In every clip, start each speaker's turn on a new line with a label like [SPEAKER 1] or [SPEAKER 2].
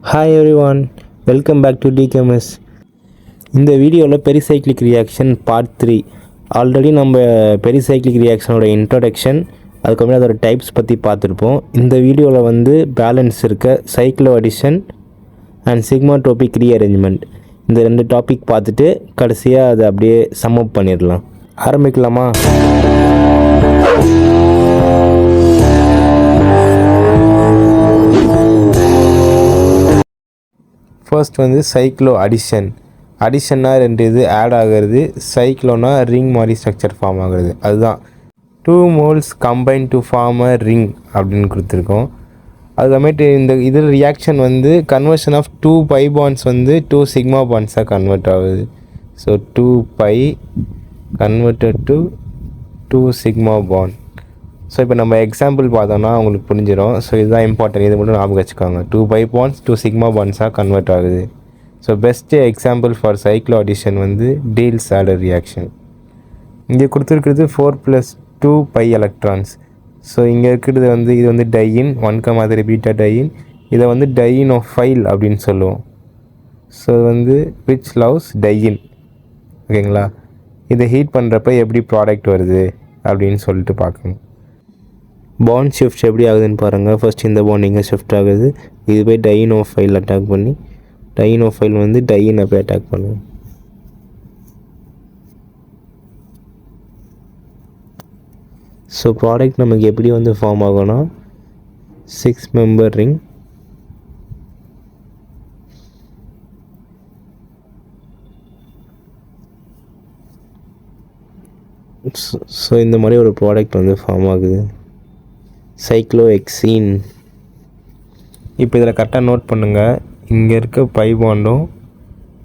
[SPEAKER 1] Hi everyone, welcome back to DKMS. இந்த வீடியோவில் pericyclic reaction part 3. Already நம்ம pericyclic ரியாக்ஷனோட இன்ட்ரொடக்ஷன், அதுக்கப்புறம் அதோட டைப்ஸ் பற்றி பார்த்துருப்போம். இந்த வீடியோவில் வந்து பேலன்ஸ் இருக்க cyclo addition and sigmatropic rearrangement, இந்த 2 டாபிக் பார்த்துட்டு கடைசியாக அதை அப்படியே சம்மப் பண்ணிடலாம். ஆரம்பிக்கலாமா? ஃபர்ஸ்ட் வந்து சைக்ளோ அடிஷன்னா 2 இது ஆட் ஆகிறது. சைக்ளோனா ரிங் மாதிரி ஸ்ட்ரக்சர் ஃபார்ம் ஆகுறது. அதுதான் 2 moles combine to form a ring அப்படின்னு கொடுத்துருக்கோம். அதுக்கப்புறமேட்டு இந்த இதில் ரியாக்ஷன் வந்து கன்வர்ஷன் ஆஃப் 2 pi bonds வந்து 2 sigma bondsஸாக கன்வெர்ட் ஆகுது. So 2 pi converted to 2 sigma bond. So இப்போ நம்ம எக்ஸாம்பிள் பார்த்தோம்னா உங்களுக்கு புரிஞ்சிடும். ஸோ இதுதான் இம்பார்ட்டன்ட், இது மட்டும் ஞாபகம் வச்சுக்கோங்க. 2 pi bonds 2 sigma bondsஸாக கன்வெர்ட் ஆகுது. So best example for cyclo addition வந்து டீல்ஸ் ஆடர் ரியாக்ஷன். இங்கே கொடுத்துருக்கிறது 4 + 2 pi electrons. ஸோ இங்கே இருக்கிறது வந்து இது வந்து டையின் 1,3 பீட்டா டையின். இதை வந்து டையினோஃபைல் அப்படின்னு சொல்லுவோம். ஸோ வந்து விச் லவ்ஸ் டையின். ஓகேங்களா? இதை ஹீட் பண்ணுறப்ப எப்படி ப்ராடக்ட் வருது அப்படின்னு சொல்லிட்டு பார்க்கணும். பாண்ட் ஷிஃப்ட் எப்படி ஆகுதுன்னு பாருங்கள். ஃபர்ஸ்ட் இந்த பாண்ட் இங்கே ஷிஃப்ட் ஆகுது. இது போய் டையினோஃபைல் அட்டாக் பண்ணி டையினோஃபைல் வந்து டையினை போய் அட்டாக் பண்ணும். ஸோ ப்ராடக்ட் நமக்கு எப்படி வந்து ஃபார்ம் ஆகும்னா 6 member ரிங். ஸோ இந்த மாதிரி ஒரு ப்ராடக்ட் வந்து ஃபார்ம் ஆகுது, சைக்ளோஹெக்சீன். இப்போ இதில் கரெக்டாக நோட் பண்ணுங்கள். இங்கே இருக்க பை பாண்டும்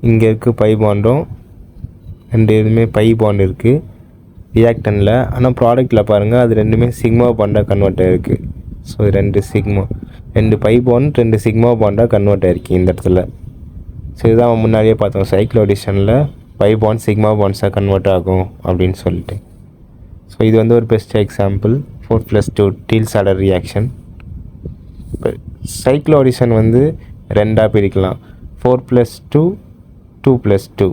[SPEAKER 1] இங்கே இருக்க பை பாண்டும் 2 இதுவுமே பை பாண்ட் இருக்குது ரியாக்டனில். ஆனால் ப்ராடக்ட்டில் பாருங்கள், அது 2மே சிக்மா பாண்டாக கன்வெர்ட் ஆகிருக்கு. ஸோ 2 பை பாண்ட் 2 சிக்மா பாண்டாக கன்வெர்ட் ஆகிருக்கு இந்த இடத்துல. ஸோ இதுதான் முன்னாடியே பார்த்தோம், சைக்ளோ அடிஷனில் பை பாண்ட் சிக்மா பாண்ட்ஸாக கன்வெர்ட் ஆகும் அப்படின்னு சொல்லிட்டு. ஸோ இது வந்து ஒரு best example 4 + 2 Diels Alder reaction. இப்போ சைக்ளோ அடிஷன் வந்து 2ஆக பிரிக்கலாம். 4 + 2 2 + 2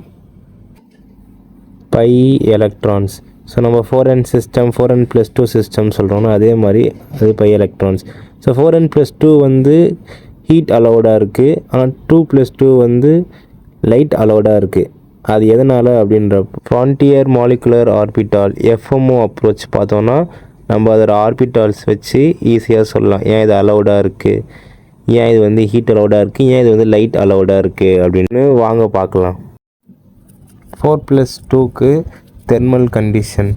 [SPEAKER 1] பை எலக்ட்ரான்ஸ். ஸோ நம்ம 4n சிஸ்டம் 4n + 2 சிஸ்டம் சொல்கிறோன்னா அதே மாதிரி அது பை எலக்ட்ரான்ஸ். ஸோ 4n + 2 வந்து ஹீட் அலௌடாக இருக்குது, ஆனால் 2 + 2 வந்து லைட் அலௌடாக இருக்குது. அது எதனால் அப்படின்ற ஃப்ரான்டியர் மாலிகுலர் ஆர்பிட்டால் எஃப்எம்ஓ அப்ரோச் பார்த்தோன்னா நம்ம அதோட ஆர்பிட்டால்ஸ் வச்சு ஈஸியாக சொல்லலாம் ஏன் இது அலௌடாக இருக்குது, ஏன் இது வந்து ஹீட் அலௌடாக இருக்குது, ஏன் இது வந்து லைட் அலௌடாக இருக்குது அப்படின்னு வாங்க பார்க்கலாம். 4 + 2க்கு தெர்மல் கண்டிஷன்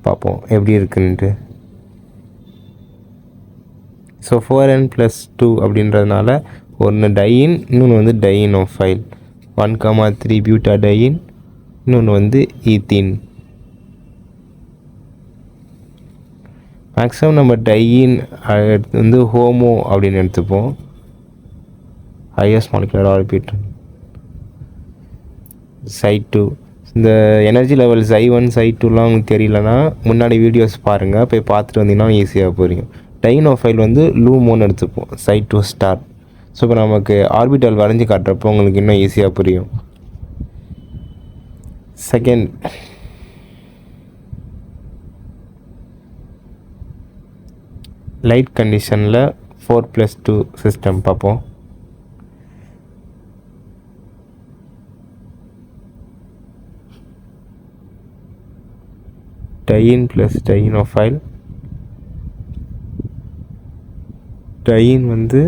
[SPEAKER 1] பார்ப்போம் எப்படி இருக்குன்ட்டு. ஸோ 4n + 2 அப்படின்றதுனால ஒன்று டையின், இன்னொன்று வந்து டையினோஃபைல். 1,3 பியூட்டா டையின், இன்னொன்று வந்து ஈத்தீன். மேக்ஸிமம் நம்ம டையின் வந்து ஹோமோ அப்படின்னு எடுத்துப்போம். Highest molecular orbital Psi2. இந்த எனர்ஜி லெவல் Psi1 Psi2லாம் உங்களுக்கு தெரியலனா முன்னாடி வீடியோஸ் பாருங்கள், போய் பார்த்துட்டு வந்தீங்கன்னா ஈஸியாக புரியும். டையினோஃபைல் வந்து லூமோன்னு எடுத்துப்போம், Psi2 ஸ்டார். ஸோ இப்போ நமக்கு ஆர்பிட்டல் வரைஞ்சி காட்டுறப்போ உங்களுக்கு இன்னும் ஈஸியாக புரியும். செகண்ட் லைட் கண்டிஷனில் 4 + 2 சிஸ்டம் பார்ப்போம். டையின் + டையினோஃபைல். டையின் வந்து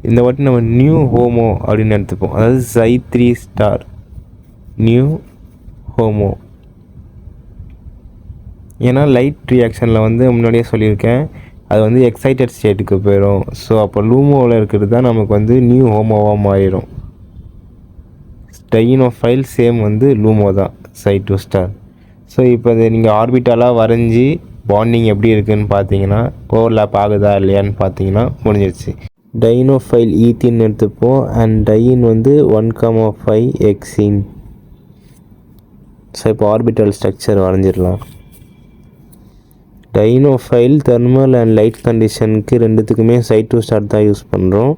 [SPEAKER 1] இந்த வாட்டி நம்ம நியூ ஹோமோ அப்படின்னு எடுத்துப்போம், அதாவது Psi3 ஸ்டார் நியூ ஹோமோ. ஏன்னா லைட் ரியாக்ஷனில் வந்து முன்னாடியே சொல்லியிருக்கேன், அது வந்து எக்ஸைட்டட் ஸ்டேட்டுக்கு போயிடும். ஸோ அப்போ லூமோவில் இருக்கிறது தான் நமக்கு வந்து நியூ ஹோமோவாக மாறிடும். டையினோஃபைல் சேம் வந்து லூமோ தான், Psi2 ஸ்டார். ஸோ இப்போ இது நீங்கள் ஆர்பிட்டாலாக வரைஞ்சி பாண்டிங் எப்படி இருக்குதுன்னு பார்த்தீங்கன்னா, ஓவர்லேப் ஆகுதா இல்லையான்னு பார்த்தீங்கன்னா முடிஞ்சிருச்சு. டையினோஃபைல் ஈத்தீன் எடுத்துப்போம், அண்ட் டையின் வந்து 1,5 எக்ஸீன். ஸோ இப்போ ஆர்பிட்டல் ஸ்ட்ரக்சர் வரைஞ்சிடலாம். டையினோஃபைல் தெர்மல் அண்ட் லைட் கண்டிஷனுக்கு 2த்துக்குமே Psi2 ஸ்டார் தான் யூஸ் பண்ணுறோம்.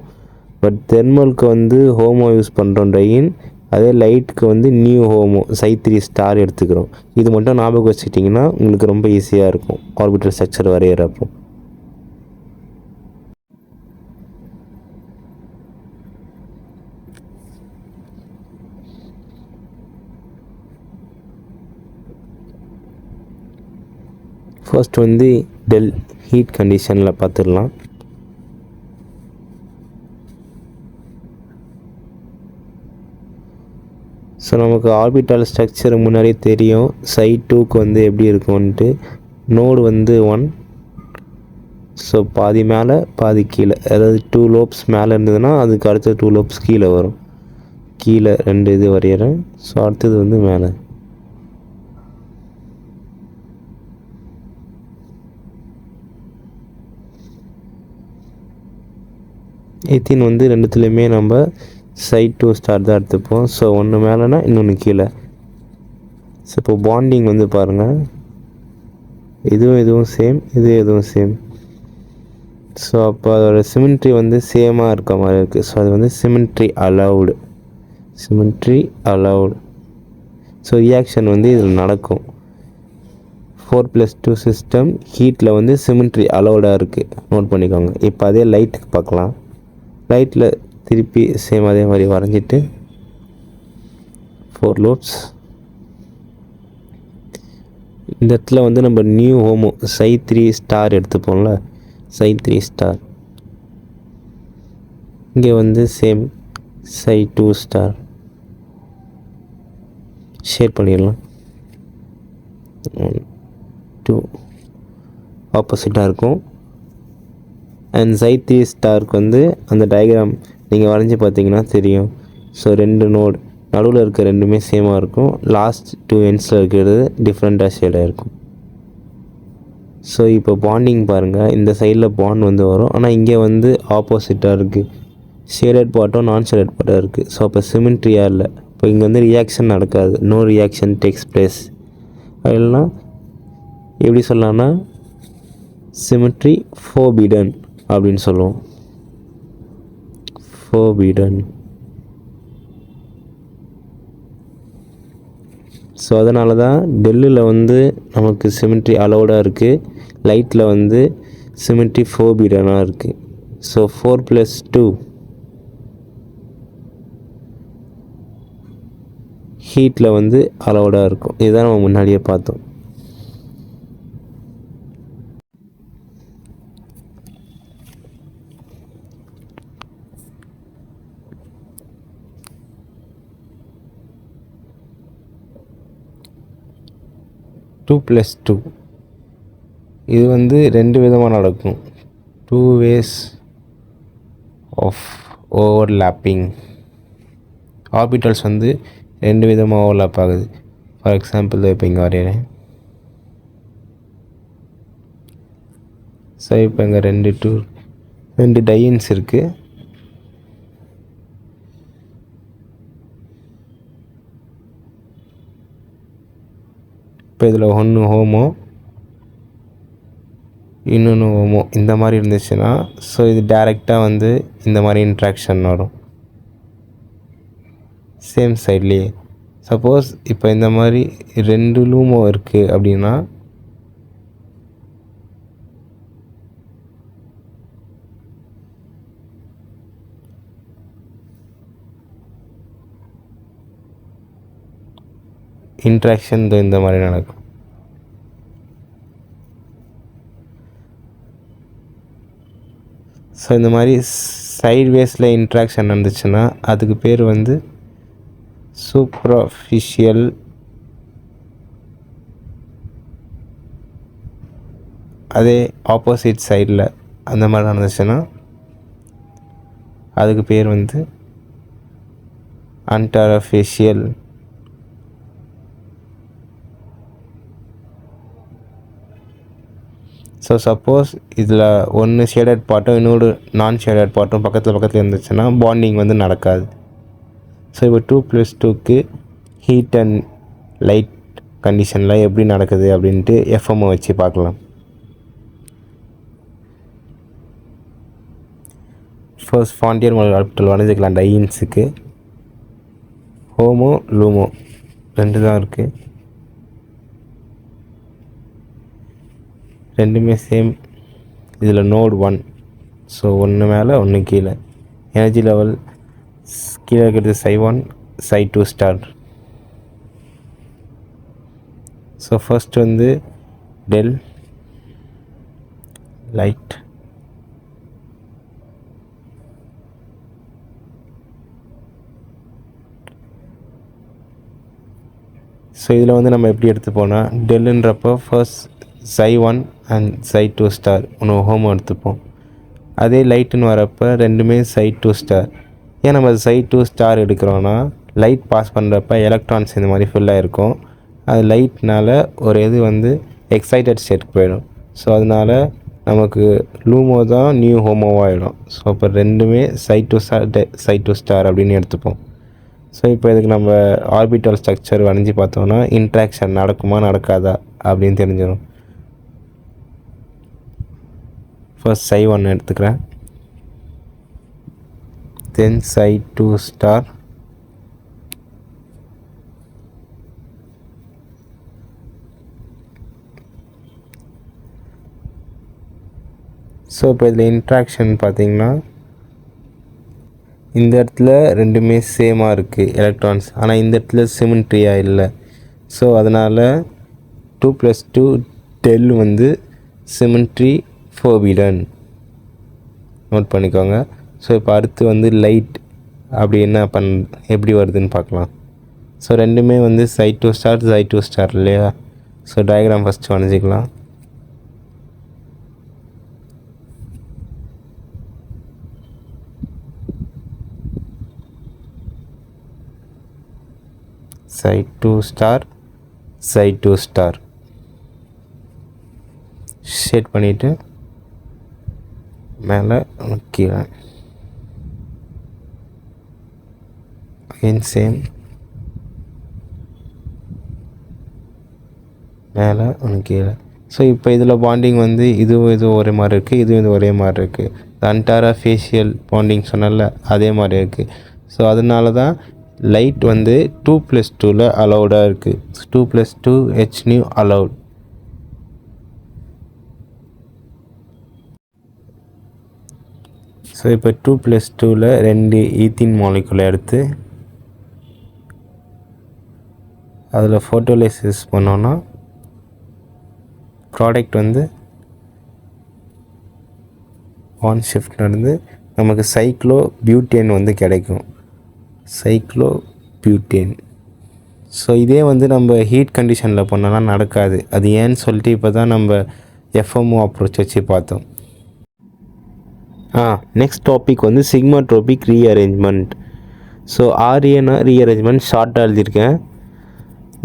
[SPEAKER 1] பட் தெர்மலுக்கு வந்து ஹோமோ யூஸ் பண்ணுறோம் டையின், அதே லைட்டுக்கு வந்து நியூ ஹோமோ Psi3 ஸ்டார் எடுத்துக்கிறோம். இது மட்டும் ஞாபகம் வச்சுக்கிட்டிங்கன்னா உங்களுக்கு ரொம்ப ஈஸியாக இருக்கும் ஆர்பிட்டல் ஸ்ட்ரக்சர் வரைகிறப்போ. ஃபர்ஸ்ட் வந்து டெல் ஹீட் கண்டிஷனில் பார்த்துடலாம். ஸோ நமக்கு ஆர்பிட்டால் ஸ்ட்ரக்சர் முன்னாடியே தெரியும் Psi2க்கு வந்து எப்படி இருக்கும்ன்ட்டு. நோடு வந்து 1, ஸோ பாதி மேலே பாதி கீழே, அதாவது 2 லோப்ஸ் மேலே இருந்ததுன்னா அதுக்கு அடுத்த 2 லோப்ஸ் கீழே வரும். கீழே 2 இது வரைகிறேன். ஸோ அடுத்தது வந்து மேலே. எத்தின் வந்து ரெண்டுத்துலேயுமே நம்ம Psi2 ஸ்டார் தான் எடுத்துப்போம். ஸோ ஒன்று மேலேனா இன்னொன்று கீழே. ஸோ இப்போ பாண்டிங் வந்து பாருங்கள், இதுவும் சேம், இதுவும் சேம். ஸோ அப்போ அதோட சிமெண்ட்ரி வந்து சேமாக இருக்க மாதிரி இருக்குது. ஸோ அது வந்து சிமெண்ட்ரி அலவுடு. ஸோ ரியாக்ஷன் வந்து இதில் நடக்கும். 4+2 சிஸ்டம் ஹீட்டில் வந்து சிமெண்ட்ரி அலவுடாக இருக்குது, நோட் பண்ணிக்கோங்க. இப்போ அதே லைட்டுக்கு பார்க்கலாம். லைட்டில் திருப்பி சேம் அதே மாதிரி வரைஞ்சிட்டு 4 லோப்ஸ். இந்த இடத்துல வந்து நம்ம நியூ ஹோமோ Psi3 ஸ்டார் எடுத்துப்போம்ல, Psi3 ஸ்டார். இங்கே வந்து சேம் Psi2 ஸ்டார் ஷேட் பண்ணிடலாம். 1 2 ஆப்போசிட்டாக இருக்கும். அண்ட் Psi3 ஸ்டாருக்கு வந்து அந்த டயக்ராம் நீங்கள் வரைஞ்சி பார்த்தீங்கன்னா தெரியும். ஸோ 2 நோடு நடுவில் இருக்க ரெண்டுமே சேமாக இருக்கும். லாஸ்ட் 2 எண்ட்ஸில் இருக்கிறது டிஃப்ரெண்ட்டாக ஷேடாக இருக்கும். ஸோ இப்போ பாண்டிங் பாருங்கள், இந்த சைடில் பாண்ட் வந்து வரும், ஆனால் இங்கே வந்து ஆப்போசிட்டாக இருக்குது. ஷேடட் பார்ட்டும் நான் ஷேடட் பார்ட்டாக இருக்குது. ஸோ அப்போ சிமெண்ட்ரியாக இல்லை. இப்போ இங்கே வந்து ரியாக்ஷன் நடக்காது, நோ ரியாக்ஷன் டேக்ஸ் பிளேஸ். அதெல்லாம் எப்படி சொல்லலாம்னா சிமெட்ரி ஃபோர்பிடன் அப்படின்னு சொல்லுவோம். ஃபோர்பிடன். ஸோ அதனால தான் டெல்லில் வந்து நமக்கு சிமெட்ரி அலோடாக இருக்குது, லைட்டில் வந்து சிமெட்ரி ஃபோர்பிடனாக இருக்குது. ஸோ 4+2 ஹீட்டில் வந்து அலோடாக இருக்கும். இதுதான் நம்ம முன்னாடியே பார்த்தோம். டூ ப்ளஸ் டூ இது வந்து 2 விதமாக நடக்கும். 2 ways ஆஃப் ஓவர்லேப்பிங். ஆர்பிட்டல்ஸ் வந்து 2 விதமாக ஓவர்லேப் ஆகுது. ஃபார் எக்ஸாம்பிள் இப்போ இங்கே வரைகிறேன். ஸோ இப்போ இங்கே 2 டையின்ஸ் இருக்குது. இப்போ இதில் ஒன்று ஹோமோ, இன்னொன்று ஹோமோ, இந்த மாதிரி இருந்துச்சுன்னா ஸோ இது டைரெக்டாக வந்து இந்த மாதிரி இன்ட்ராக்ஷன் வரும் சேம் சைட்லேயே. சப்போஸ் இப்போ இந்த மாதிரி 2 லூமோ இருக்குது அப்படின்னா இன்ட்ராக்ஷன் இந்த மாதிரி நடக்கும். ஸோ இந்த மாதிரி சைட்வேஸில் இன்ட்ராக்ஷன் நடந்துச்சுன்னா அதுக்கு பேர் வந்து சூப்பர்ஃபிஷியல் அதே ஆப்போசிட் சைடில் அந்த மாதிரி நடந்துச்சுன்னா அதுக்கு பேர் வந்து அன்டர்ஃபேஷியல். ஸோ சப்போஸ் இதில் ஒன்று ஷேடட் பார்ட்டும் இன்னொரு நான் ஷேடட் பார்ட்டும் பக்கத்தில் இருந்துச்சுன்னா பாண்டிங் வந்து நடக்காது. ஸோ இப்போ 2+2க்கு ஹீட் அண்ட் லைட் கண்டிஷனில் எப்படி நடக்குது அப்படின்ட்டு எஃப்எம்ஐ வச்சு பார்க்கலாம். ஃபர்ஸ்ட் ஃபாண்டியர் மாலிகுலர் ஆர்பிட்டல் வரைஞ்சிக்கலாம் டையின்ஸுக்கு. ஹோமோ லூமோ 2 தான் இருக்குது, ரெண்டுமே சேம். இதில் நோட் 1, ஸோ ஒன்று மேலே ஒன்று கீழே. எனர்ஜி லெவல் கீழே இருக்கிறது Psi1 Psi2 star. So first வந்து டெல் லைட், ஸோ இதில் வந்து நம்ம எப்படி எடுத்துப்போனா டெல்லுன்றப்போ first Psi1 and Psi2 star ஒன்று ஹோமோ எடுத்துப்போம். அதே லைட்டுன்னு வரப்போ ரெண்டுமே Psi2 ஸ்டார். ஏன் நம்ம Psi2 ஸ்டார் எடுக்கிறோன்னா லைட் பாஸ் பண்ணுறப்ப எலக்ட்ரான்ஸ் இந்த மாதிரி ஃபில்லாக இருக்கும். அது லைட்னால் ஒரு இது வந்து எக்ஸைட்டட் ஸ்டேட்டுக்கு போயிடும். ஸோ அதனால் நமக்கு லூமோ தான் நியூ ஹோமோவாகிடும். ஸோ இப்போ ரெண்டுமே Psi2 ஸ்டார் Psi2 ஸ்டார் அப்படின்னு எடுத்துப்போம். ஸோ இப்போ இதுக்கு நம்ம ஆர்பிட்டல் ஸ்ட்ரக்சர் வரைஞ்சி பார்த்தோன்னா இன்ட்ராக்ஷன் நடக்குமா நடக்காதா அப்படின்னு தெரிஞ்சிடும். ஃபர்ஸ்ட் Psi1 எடுத்துக்கிறேன், தென் Psi2 ஸ்டார், ஸோ இப்போ இதில் இன்ட்ராக்ஷன் பார்த்திங்கன்னா இந்த இடத்துல ரெண்டுமே சேமாக இருக்குது எலக்ட்ரான்ஸ், ஆனால் இந்த இடத்துல சிமெண்ட்ரியாக இல்லை. ஸோ அதனால் 2+2 டெல் வந்து சிமெண்ட்ரி ஃபோர்பிடன் நோட் பண்ணிக்கோங்க. ஸோ இப்போ அடுத்து வந்து லைட் அப்படி என்ன எப்படி வருதுன்னு பார்க்கலாம். ஸோ ரெண்டுமே வந்து Psi2 ஸ்டார் Psi2 ஸ்டார் இல்லையா. ஸோ டயக்ராம் ஃபஸ்ட்டு வரைஞ்சிக்கலாம். Psi2 star Psi2 star shade பண்ணிவிட்டு மேலே கீழே அகைன் சேம், மேலே ஒன்று கீழே. ஸோ இப்போ இதில் பாண்டிங் வந்து இதுவும் ஒரே மாதிரி இருக்குது, இதுவும் ஒரே மாதிரி இருக்குது. அன்டாரா ஃபேஷியல் பாண்டிங் சொன்னால அதே மாதிரி இருக்குது. ஸோ அதனால தான் லைட் வந்து 2+2ல் அலௌடாக இருக்குது. 2+2 H நியூ அலௌட். ஸோ இப்போ 2+2ல் 2 ஈத்தீன் மாலிகுலை எடுத்து அதில் ஃபோட்டோலைசிஸ் பண்ணோன்னா ப்ராடக்ட் வந்து ஆன் ஷிஃப்ட் நடந்து நமக்கு சைக்ளோ பியூட்டேன் வந்து கிடைக்கும். Cyclo butane. ஸோ இதே வந்து நம்ம ஹீட் கண்டிஷனில் பண்ணோன்னா நடக்காது. அது ஏன்னு சொல்லிட்டு இப்போ தான் நம்ம எஃப்எம்ஓ அப்ரோச் வச்சு பார்த்தோம். நெக்ஸ்ட் டாபிக் வந்து சிக்மாட்ரோபிக் ரீஅரேஞ்ச்மெண்ட். ஸோ ஆர்ஏனா ரீஅரேஞ்ச்மெண்ட் ஷார்ட்டாக எழுதியிருக்கேன்.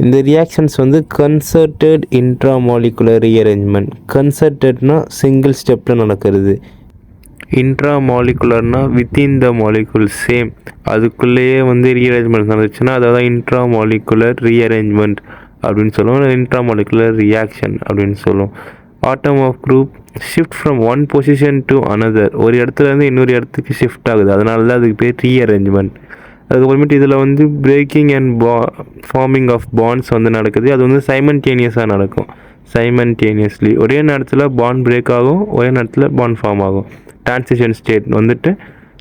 [SPEAKER 1] இந்த ரியாக்ஷன்ஸ் வந்து கன்சர்டட் இன்ட்ராமாலிகுலர் ரீஅரேஞ்ச்மெண்ட். கன்சர்டட்னா சிங்கிள் ஸ்டெப்பில் நடக்கிறது, இன்ட்ராமாலிகுலர்னால் வித்தின் த மாலிகுல் சேம் அதுக்குள்ளேயே வந்து ரீஅரேஞ்ச்மெண்ட் நடந்துச்சுன்னா அதாவது இன்ட்ராமாலிகுலர் ரீஅரேஞ்ச்மெண்ட் அப்படின்னு சொல்லுவோம், இன்ட்ராமாலிகுலர் ரியாக்ஷன் அப்படின்னு சொல்லுவோம். Atom of group shift from one position to another, ஒரு இடத்துலேருந்து இன்னொரு இடத்துக்கு ஷிஃப்ட் ஆகுது, அதனால தான் அதுக்கு பேர் ரீஅரேஞ்ச்மெண்ட். அதுக்கப்புறமேட்டு இதில் வந்து breaking and forming of bonds வந்து நடக்குது. அது வந்து சைமன்டேனியஸாக நடக்கும். சைமன்டேனியஸ்லி ஒரே நேரத்தில் பாண்ட் பிரேக் ஆகும், ஒரே நேரத்தில் பாண்ட் ஃபார்ம் ஆகும். டிரான்சிஷன் ஸ்டேட் வந்துட்டு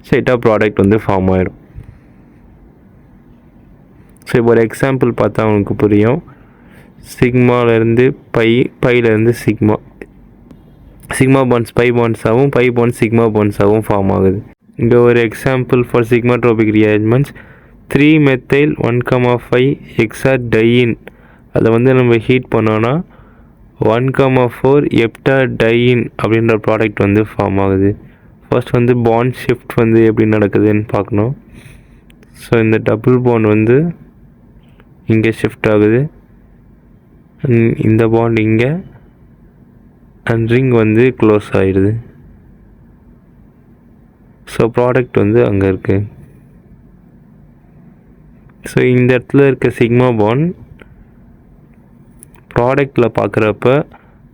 [SPEAKER 1] ஸ்டேட்டாக ப்ராடக்ட் வந்து ஃபார்ம் ஆகிடும். ஸோ இப்போ ஒரு எக்ஸாம்பிள் பார்த்தா அவனுக்கு புரியும். சிக்மாலேருந்து பைலேருந்து சிக்மா பாண்ட்ஸ் பை பாண்ட்ஸாகவும் பை பாண்ட்ஸ் சிக்மா பாண்ட்ஸாகவும் ஃபார்ம் ஆகுது. இங்கே ஒரு example for sigmatropic rearrangements 3methyl 1,5 hexadiene. அதை வந்து நம்ம ஹீட் பண்ணோன்னா 1,4 ஹெப்டாடையின் அப்படின்ற ப்ராடக்ட் வந்து ஃபார்ம் ஆகுது. ஃபர்ஸ்ட் வந்து பாண்ட் ஷிஃப்ட் வந்து எப்படி நடக்குதுன்னு பார்க்கணும். ஸோ இந்த டபுள் பாண்ட் வந்து இங்கே ஷிஃப்ட் ஆகுது, இந்த பாண்ட் இங்கே, அண்ட் ரிங் வந்து க்ளோஸ் ஆகிடுது. ஸோ ப்ராடக்ட் வந்து அங்கே இருக்குது. ஸோ இந்த இடத்துல இருக்க சிக்மா பாண்ட் ப்ராடக்டில் பார்க்குறப்ப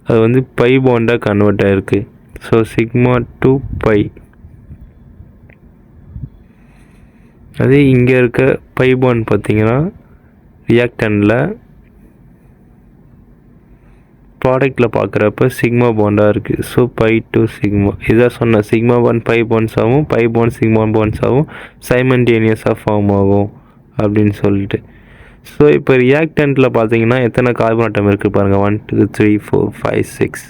[SPEAKER 1] அது வந்து பை பாண்டாக கன்வெர்ட் ஆகிருக்கு. So sigma 2 pi. அதே இங்கே இருக்க பை பாண்ட் பார்த்தீங்கன்னா ரியாக்டனில் ப்ராடக்டில் பார்க்குறப்ப சிக்மா பாண்டாக இருக்குது. ஸோ பை டு சிக்மா இதான் சொன்ன சிக்மா பாண்ட் பை பாண்ட்ஸ் ஆகும், பை பாண்ட் சிக்மா பாண்ட்ஸ் ஆகும், சைமன்டேனியஸாக ஃபார்ம் ஆகும் அப்படின்னு சொல்லிட்டு. ஸோ இப்போ ரியாக்டண்ட்டில் பார்த்தீங்கன்னா எத்தனை கார்பன் ஆட்டம் இருக்குது பாருங்கள், 1 2 3 4 5 6.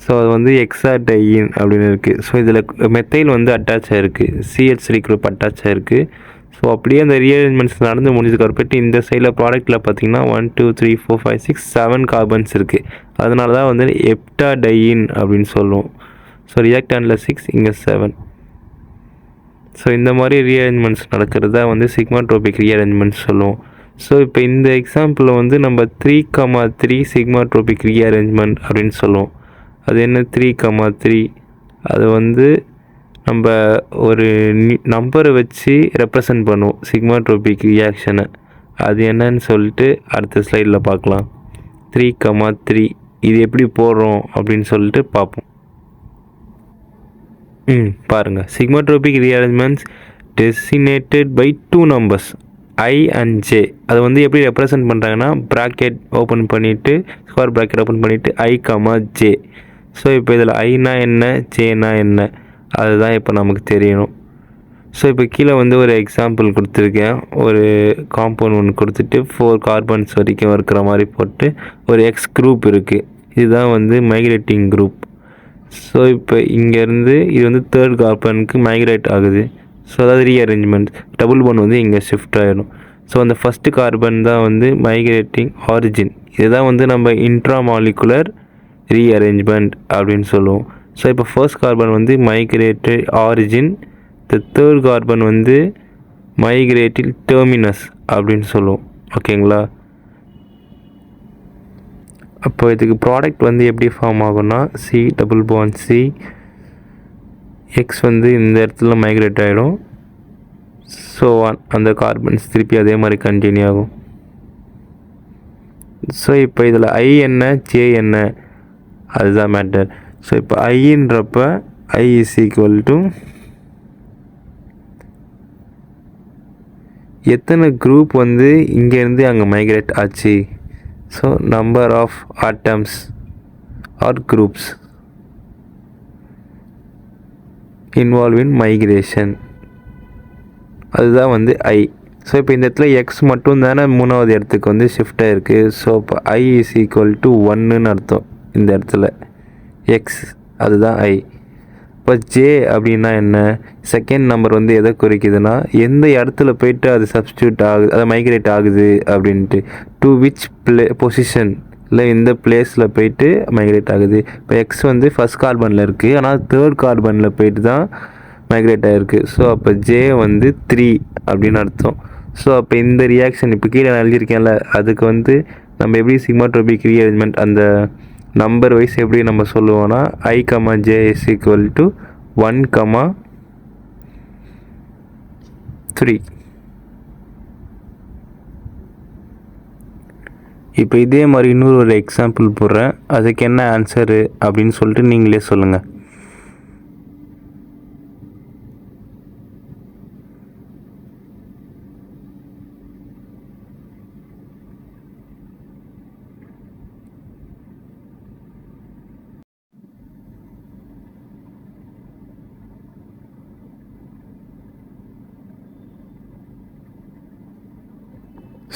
[SPEAKER 1] ஸோ அது வந்து எக்ஸாடையின் அப்படின்னு இருக்குது. ஸோ இதில் மெத்தைல் வந்து அட்டாச் ஆகிருக்கு, CH3 குரூப் அட்டாச் ஆகிருக்கு. ஸோ அப்படியே அந்த ரீஅரேஞ்ச்மெண்ட்ஸ் நடந்து முடிஞ்சதுக்கப்புறப்பட்டு இந்த சைடில் ப்ராடக்ட்டில் பார்த்தீங்கன்னா 1 2 3 4 5 6 7 கார்பன்ஸ் இருக்குது. அதனால தான் வந்து எப்டாடையின் அப்படின்னு சொல்லுவோம். ஸோ ரியாக்டானில் 6, இங்கே 7. ஸோ இந்த மாதிரி ரீஅரேஞ்ச்மெண்ட்ஸ் நடக்கிறது தான் வந்து சிக்மாட்ரோபிக் ரீஅரேஞ்ச்மெண்ட்ஸ் சொல்லுவோம். ஸோ இப்போ இந்த எக்ஸாம்பிளில் வந்து நம்ம 3,3 சிக்மாட்ரோபிக் ரீஅரேஞ்ச்மெண்ட் அப்படின்னு சொல்லுவோம். அது என்ன 3,3? அது வந்து நம்ம ஒரு நம்பரை வச்சு ரெப்ரசன்ட் பண்ணுவோம் சிக்மாட்ரோபிக் ரியாக்ஷனை. அது என்னன்னு சொல்லிட்டு அடுத்த ஸ்லைடில் பார்க்கலாம். 3,3 இது எப்படி போடுறோம் அப்படின்னு சொல்லிட்டு பார்ப்போம். பாருங்கள், sigmatropic rearrangements designated by 2 numbers I and J. அது வந்து எப்படி ரெப்ரசன்ட் பண்ணுறாங்கன்னா ப்ராக்கெட் ஓப்பன் பண்ணிவிட்டு ஸ்கொயர் ப்ராக்கெட் ஓப்பன் பண்ணிவிட்டு I, J. ஸோ இப்போ இதில் ஐனா என்ன, ஜேனா என்ன, அதுதான் இப்போ நமக்கு தெரியணும். ஸோ இப்போ கீழே வந்து ஒரு எக்ஸாம்பிள் கொடுத்துருக்கேன். ஒரு காம்பவுண்ட் ஒன்று கொடுத்துட்டு 4 கார்பன்ஸ் வரைக்கும் இருக்கிற மாதிரி போட்டு ஒரு எக்ஸ் குரூப் இருக்குது. இதுதான் வந்து மைக்ரேட்டிங் குரூப். ஸோ இப்போ இங்கேருந்து இது வந்து 3rd கார்பனுக்கு மைக்ரேட் ஆகுது. ஸோ அதாவது ரீஅரேஞ்ச்மெண்ட் டபுள் பாண்ட் வந்து இங்கே ஷிஃப்ட் ஆகிடும். ஸோ அந்த ஃபஸ்ட்டு கார்பன் தான் வந்து மைக்ரேட்டிங் ஆரிஜின். இதுதான் வந்து நம்ம இன்ட்ராமாலிகுலர் ரீஅரேஞ்ச்மெண்ட் அப்படின்னு சொல்லுவோம். ஸோ இப்போ ஃபர்ஸ்ட் கார்பன் வந்து மைக்ரேட்டட் ஆரிஜின், த 3rd கார்பன் வந்து மைக்ரேட்டிங் டெர்மினஸ் அப்படின்னு சொல்லுவோம். ஓகேங்களா? அப்போ இதுக்கு ப்ராடக்ட் வந்து எப்படி ஃபார்ம் ஆகும்னா C double bond C, X வந்து இந்த இடத்துல மைக்ரேட் ஆகிடும். ஸோ அந்த கார்பன்ஸ் திருப்பி அதே மாதிரி கண்டினியூ ஆகும். ஸோ இப்போ இதில் I என்ன, J என்ன, அதுதான் மேட்டர். ஸோ இப்போ ஐன்றப்ப I is equal to எத்தனை குரூப் வந்து இங்கேருந்து அங்கே மைக்ரேட் ஆச்சு. So number of atoms or groups involve in migration, அதுதான் வந்து I. ஸோ இப்போ இந்த இடத்துல எக்ஸ் மட்டும் தானே 3வது இடத்துக்கு வந்து ஷிஃப்ட் ஆகிருக்கு. ஸோ இப்போ I is equal to 1ன்னு அர்த்தம். இந்த இடத்துல எக்ஸ் அதுதான் I. இப்போ J அப்படின்னா என்ன, செகண்ட் நம்பர் வந்து எதை குறிக்குதுன்னா எந்த இடத்துல போயிட்டு அது சப்ஸ்டியூட் ஆகுது, அதை மைக்ரேட் ஆகுது அப்படின்ட்டு. டு விச் பொசிஷன் இல்லை இந்த பிளேஸில் போயிட்டு மைக்ரேட் ஆகுது. இப்போ எக்ஸ் வந்து ஃபஸ்ட் கார்பனில் இருக்குது, ஆனால் 3rd கார்பனில் போயிட்டு தான் மைக்ரேட் ஆகிருக்கு. ஸோ அப்போ J வந்து 3 அப்படின்னு அர்த்தம். ஸோ அப்போ இந்த ரியாக்ஷன் இப்போ கீழே நான் எழுதியிருக்கேன்ல, அதுக்கு வந்து நம்ம எப்படி சிக்மாட்ரோபிக் ரீஅரேஞ்ச்மெண்ட் அந்த நம்பர் வைஸ் எப்படி நம்ம சொல்லுவோம்னா I, J is equal to 1, 3. இப்போ இதே மாதிரி இன்னொரு ஒரு எக்ஸாம்பிள் போடுறேன், அதுக்கு என்ன ஆன்சரு அப்படின்னு சொல்லிட்டு நீங்களே சொல்லுங்கள்.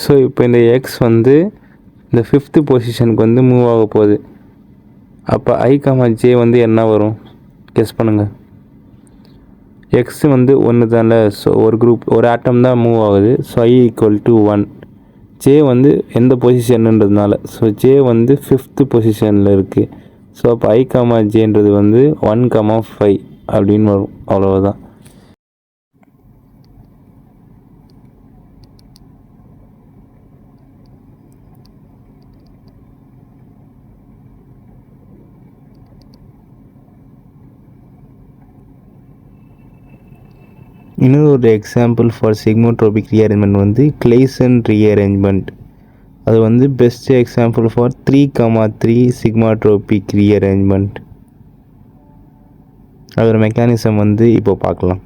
[SPEAKER 1] ஸோ இப்போ இந்த எக்ஸ் வந்து இந்த 5th பொசிஷனுக்கு வந்து மூவ் ஆக போகுது. அப்போ I, J வந்து என்ன வரும் கெஸ் பண்ணுங்கள். எக்ஸ் வந்து 1 தானே, ஸோ ஒரு குரூப் ஒரு ஆட்டம் தான் மூவ் ஆகுது. So I equal to 1. J வந்து எந்த பொசிஷன்ன்றதுனால ஸோ J வந்து 5th பொசிஷனில் இருக்குது. ஸோ அப்போ I, Jன்றது வந்து 1, 5 அப்படின்னு வரும். அவ்வளோதான். இன்னொரு ஒரு எக்ஸாம்பிள் ஃபார் சிக்மாட்ரோபிக் ரீஅரேஞ்ச்மெண்ட் வந்து கிளேசன் ரீஅரேஞ்ச்மெண்ட். அது வந்து best example for 3,3 sigmatropic rearrangement. அதோட மெக்கானிசம் வந்து இப்போ பார்க்கலாம்.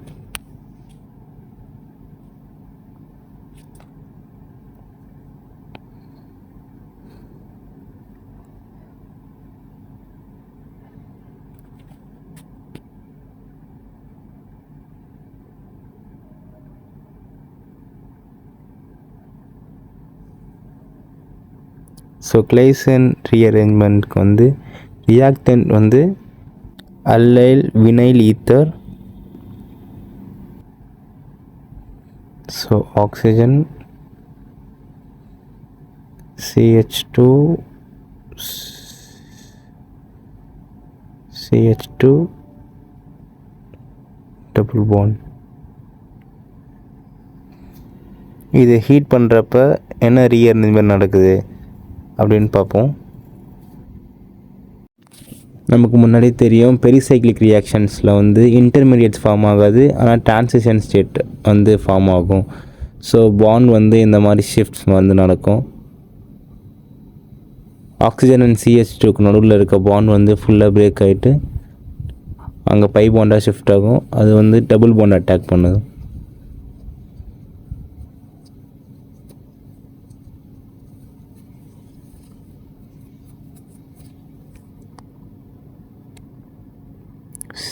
[SPEAKER 1] ஸோ கிளைசன் ரீஅரேஞ்ச்மெண்ட்க்கு வந்து ரியாக்டன்ட் வந்து allyl vinyl ether, so oxygen CH2 double bond. இதை ஹீட் பண்ணுறப்ப என்ன ரீஅரேஞ்ச்மெண்ட் நடக்குது அப்படின்னு பார்ப்போம். நமக்கு முன்னாடி தெரியும் பெரிசைக்ளிக் ரியாக்ஷன்ஸில் வந்து இன்டர்மீடியட்ஸ் ஃபார்ம் ஆகாது, ஆனால் டிரான்சிஷன் ஸ்டேட் வந்து ஃபார்ம் ஆகும். ஸோ பாண்ட் வந்து இந்த மாதிரி ஷிஃப்ட்ஸ் வந்து நடக்கும். ஆக்சிஜன் அண்ட் CH2க்கு நடுவில் இருக்க பாண்ட் வந்து ஃபுல்லாக பிரேக் ஆகிட்டு அங்கே பை பாண்டாக ஷிஃப்ட் ஆகும். அது வந்து டபுள் பாண்ட் அட்டாக் பண்ணுது.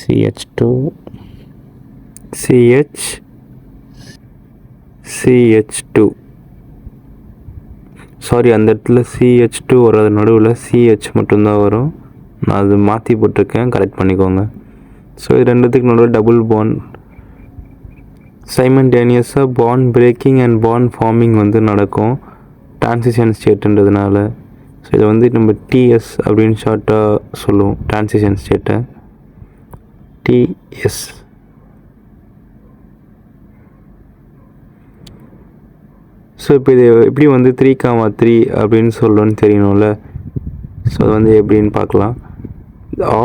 [SPEAKER 1] CH2 சாரி, அந்த இடத்துல CH2 வராது, நடுவில் CH மட்டும்தான் வரும். நான் அது மாற்றி போட்டிருக்கேன், கரெக்ட் பண்ணிக்கோங்க. ஸோ இது ரெண்டுத்துக்கு நடுவில் டபுள் பாண்ட், சைமல்டேனியஸாக bond breaking and bond forming வந்து நடக்கும் டிரான்சிஷன் ஸ்டேட்டுன்றதுனால. ஸோ இதை வந்து நம்ம TS அப்படின்னு ஷார்ட்டாக சொல்லுவோம், டிரான்சிஷன் ஸ்டேட்டை TS. ஸோ இப்போ இது எப்படி வந்து 3,3 அப்படின்னு சொல்லணும்னு தெரியணும்ல. ஸோ அது வந்து எப்படின்னு பார்க்கலாம்.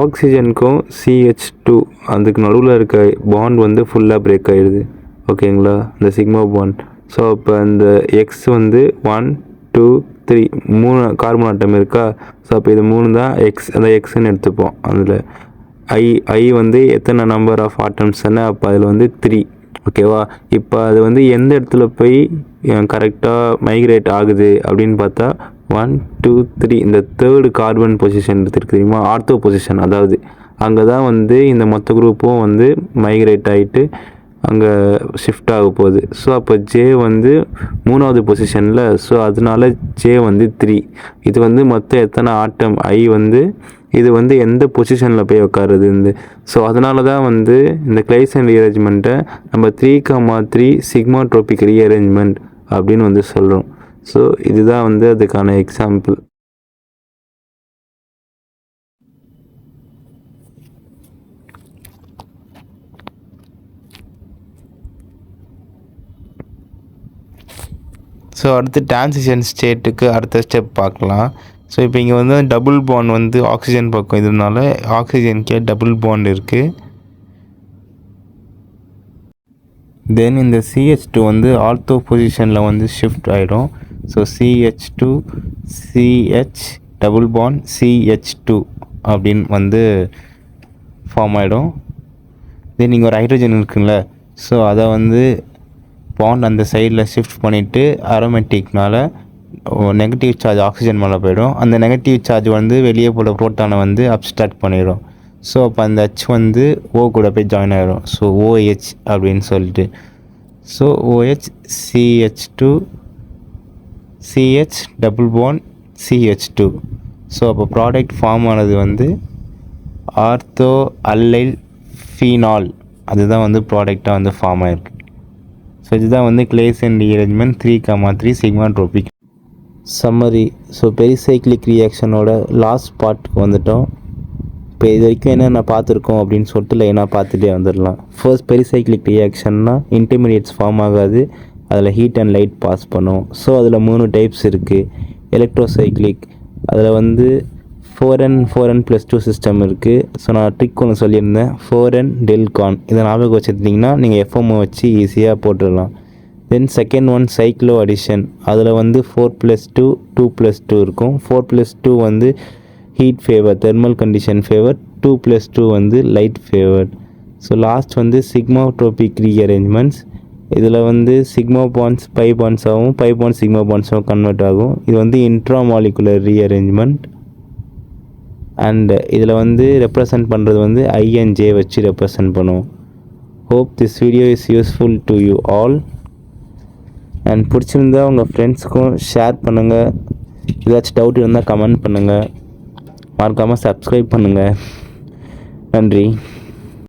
[SPEAKER 1] ஆக்சிஜனுக்கும் CH2 அதுக்கு நடுவில் இருக்க பாண்ட் வந்து ஃபுல்லாக பிரேக் ஆகிடுது, ஓகேங்களா, இந்த சிக்மா பாண்ட். ஸோ இப்போ இந்த X வந்து 1 2 3 3 கார்பன் ஆட்டம் இருக்கா. ஸோ அப்போ இது 3 தான் X, அதான் Xன்னு எடுத்துப்போம். அதில் I வந்து எத்தனை நம்பர் ஆஃப் ஆட்டம்ஸ்ன்னு, அப்போ அதில் வந்து 3, ஓகேவா. இப்போ அது வந்து எந்த இடத்துல போய் கரெக்டாக மைக்ரேட் ஆகுது அப்படின்னு பார்த்தா 1 2 3 இந்த தேர்டு கார்பன் பொசிஷன் இருக்கு தெரியுமா, ஆர்த்தோ பொசிஷன். அதாவது அங்கே தான் வந்து இந்த மொத்த குரூப்பும் வந்து மைக்ரேட் ஆகிட்டு அங்கே ஷிஃப்ட் ஆக போகுது. ஸோ அப்போ J வந்து 3வது பொசிஷனில். ஸோ அதனால J வந்து 3. இது வந்து மொத்தம் எத்தனை ஆட்டம் I வந்து இது வந்து எந்த பொசிஷனில் போய் உட்காருது இந்த. ஸோ அதனால தான் வந்து இந்த கிளைசன் ரீஅரேஞ்ச்மெண்ட்டை நம்ம 3,3 சிக்மாட்ரோபிக் ரீஅரேஞ்ச்மெண்ட் அப்படின்னு வந்து சொல்கிறோம். ஸோ இதுதான் வந்து அதுக்கான எக்ஸாம்பிள். ஸோ அடுத்து டிரான்சிஷன் ஸ்டேட்டுக்கு அடுத்த ஸ்டெப் பார்க்கலாம். ஸோ இப்போ இங்கே வந்து டபுள் பாண்ட் வந்து ஆக்சிஜன் பக்கம், இதனால ஆக்சிஜனுக்கே டபுள் பாண்ட் இருக்குது. தென் இந்த CH2 வந்து ஆர்த்தோ பொசிஷனில் வந்து ஷிஃப்ட் ஆகிடும். So CH2 CH double bond CH2 அப்படின்னு வந்து ஃபார்ம் ஆகிடும். தென் இங்கே ஒரு ஹைட்ரஜன் இருக்குங்கள, ஸோ அதை வந்து பாண்ட் அந்த சைடில் ஷிஃப்ட் பண்ணிவிட்டு அரோமேட்டிக்னால நெகட்டிவ் சார்ஜ் ஆக்சிஜன் மேலே போயிடும். அந்த நெகட்டிவ் சார்ஜ் வந்து வெளியே போட புரோட்டானை வந்து அப்ஸ்ட்ராக்ட் பண்ணிடும். ஸோ அப்போ அந்த H வந்து O கூட போய் ஜாயின் ஆகிடும். ஸோ OH அப்படின்னு சொல்லிட்டு. So OH CH2 CH double bond CH2. So அப்போ ப்ராடக்ட் ஃபார்ம் ஆனது வந்து ஆர்த்தோ அல்லைல் ஃபீனால், அதுதான் வந்து ப்ராடக்டாக வந்து ஃபார்ம் ஆகிருக்கு. ஸோ இதுதான் வந்து Claisen rearrangement 3,3 sigmatropic. Summary. So pericyclic ரியாக்ஷனோட லாஸ்ட் பார்ட்டுக்கு வந்துட்டோம். இப்போ இது வரைக்கும் என்னென்ன பார்த்துருக்கோம் அப்படின்னு சொல்லிட்டு லைனாக பார்த்துட்டே வந்துடலாம். ஃபர்ஸ்ட் பெரிசைக்ளிக் ரியாக்ஷன்னா இன்டர்மீடியட்ஸ் ஃபார்ம் ஆகாது, அதில் ஹீட் அண்ட் லைட் பாஸ் பண்ணும். ஸோ அதில் 3 டைப்ஸ் இருக்குது. எலக்ட்ரோசைக்ளிக், அதில் வந்து 4n+2 சிஸ்டம் இருக்குது. ஸோ நான் ட்ரிக் ஒன்று சொல்லியிருந்தேன், 4n டெல்கான். இதை ஞாபகம் வச்சுருந்தீங்கன்னா நீங்கள் FMO வச்சு ஈஸியாக போட்டுடலாம். Then second one cyclo addition, அதில் வந்து 4+2 2+2 இருக்கும். 4+2 வந்து heat favour, thermal condition favour. 2+2 வந்து லைட் ஃபேவர். ஸோ லாஸ்ட் வந்து சிக்மாட்ரோபிக் ரீஅரேஞ்ச்மெண்ட்ஸ். இதில் வந்து சிக்மா பாண்ட்ஸ் பை பாண்ட்ஸாகவும் பை பாண்ட்ஸ் சிக்மா பாண்ட்ஸாகவும் கன்வெர்ட் ஆகும். இது வந்து இன்ட்ராமாலிகுலர் ரீஅரேஞ்ச்மெண்ட். அண்ட் இதில் வந்து ரெப்ரசன்ட் பண்ணுறது வந்து I and J வச்சு ரெப்ரசன்ட் பண்ணுவோம். Hope this video is useful to you all. And பிடிச்சிருந்தா உங்கள் ஃப்ரெண்ட்ஸ்க்கும் ஷேர் பண்ணுங்கள்.
[SPEAKER 2] ஏதாச்சும் டவுட் இருந்தால் கமெண்ட் பண்ணுங்கள். மறக்காமல் சப்ஸ்கிரைப் பண்ணுங்கள். நன்றி.